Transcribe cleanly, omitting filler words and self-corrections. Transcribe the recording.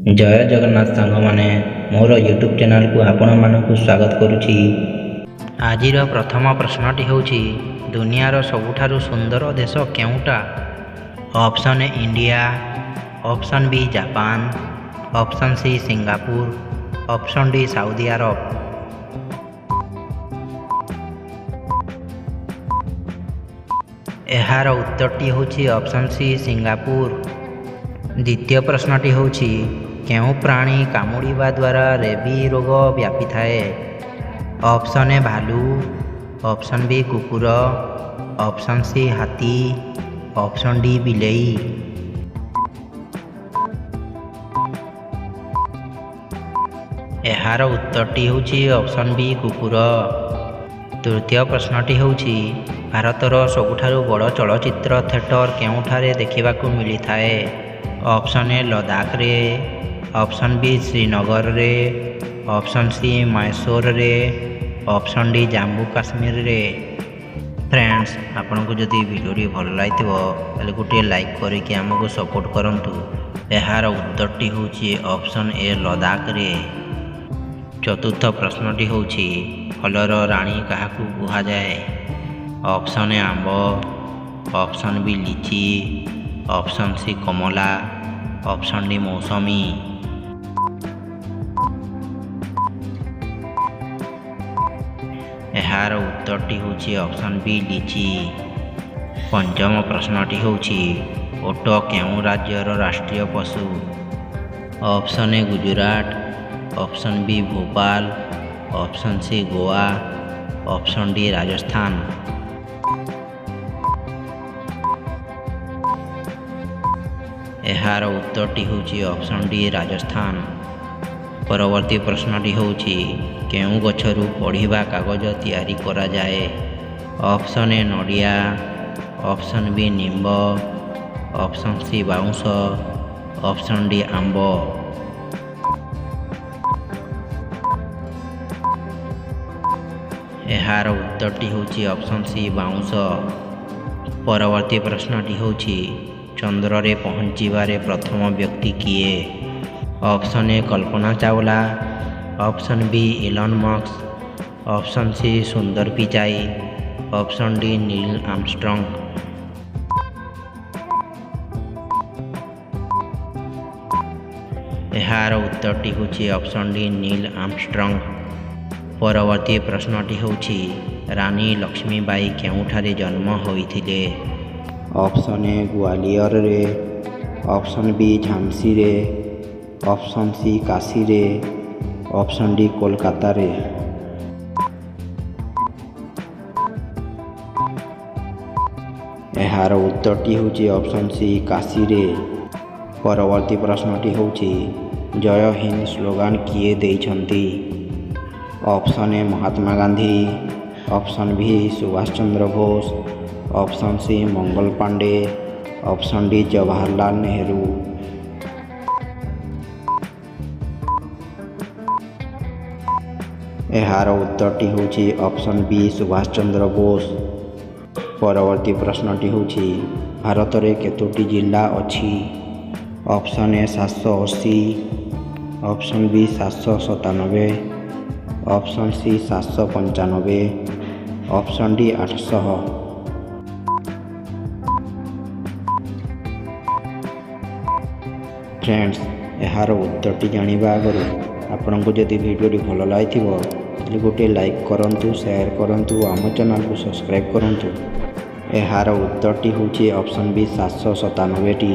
जय जगन्नाथ सांग माने मोर यूट्यूब चैनल को आपण मानकु स्वागत करुछि। आजिर प्रथम प्रश्नटी होछि दुनियार सबुठारु सुंदर देश केउटा? Option A India, option B Japan, option C Singapore, option D Saudi Arab. एहार उत्तरटी होछि ऑप्शन सी सिंगापुर। द्वितीय प्रश्नटी होछि केउं प्राणी कामुड़िबा द्वारा रेबी रोग व्यापी थाए? ऑप्शन ए भालू, ऑप्शन बी कुकुर, ऑप्शन सी हाथी, ऑप्शन डी बिलेई। एहार उत्तरटी होछि ऑप्शन बी कुकुर। तृतीय प्रश्नटी होछि भारतर सबुठारु बड़ चलचित्र थिएटर केउठारे देखिबाकू मिली थाए? ऑप्शन ए लद्दाख रे, ऑप्शन बी श्रीनगर रे, ऑप्शन सी मैसूर रे, ऑप्शन डी जम्मू काश्मीर रे। फ्रेंड्स आपन को जदि वीडियो भल लागिथिबो ताले गोटे लाइक करके हमको सपोर्ट करंतु। एहार उत्तरटी होछि ऑप्शन ए लद्दाख रे। चतुर्थ प्रश्नटी होछि फलर रानी काहाकू कुहा जाए? ऑप्शन ए आंब, ऑप्शन बी लीची, ऑप्शन सी कमला, ऑप्शन डी मौसमी। एहार उत्तरटी होछि ऑप्शन बी लीची। पंचम प्रश्नटी होछि ओट केउं राज्यर राष्ट्रीय पशु? Option A Gujarat, option B Bhopal, option C Goa, option D Rajasthan. एहार उत्तरटी होछि ऑप्शन डी राजस्थान। परवर्ती प्रश्नटी होछि केउं गछरु पढ़िबा कागज तैयारी करा जाए? ऑप्शन ए नडिया, ऑप्शन बी निम्ब, ऑप्शन सी बाउंस, ऑप्शन डी आंब। एहार उत्तरटी होछि ऑप्शन सी बाउंस। परवर्ती प्रश्नटी होछि चंद्र रे पहुँचीबारे प्रथम व्यक्ति किए? Option A Kalpana Chawla, option B Elon Musk, option C Sundar Pichai, option D Neil Armstrong. एहार उत्तरटी होछि ऑप्शन डी नील आर्मस्ट्रांग। परवर्ती प्रश्नटी होछि रानी लक्ष्मीबाई केउठारे जन्म होइथिले? ऑप्शन ए ग्वालियर रे, ऑप्शन बी झांसी रे, ऑप्शन सी काशी रे, ऑप्शन डी कोलकाता रे। एहार उत्तरटी होछि ऑप्शन सी काशी रे। परवर्ती प्रश्नटी होछि जय हिंद स्लोगान किए देइछंती? Option A Mahatma Gandhi, option B Subhash Chandra Bose, option C Mangal Pandey, option D Jawaharlal Nehru. एहार उत्तरटी होछि ऑप्शन बी सुभाष चंद्र बोस। परवर्ती प्रश्नटी होछि भारत रे केतोटी जिला अछि? Option A 780, option B 797, option C 795, option D 800। Friends एहार उत्तरटी जानिबा आगରୁ आपनको जदि वीडियो भल लागिथिबो ताले गोटे लाइक करंतु, शेयर करंतु, आम चैनल को सब्सक्राइब करंतु। एहार उत्तरटी होछि ऑप्शन बी 797 टी।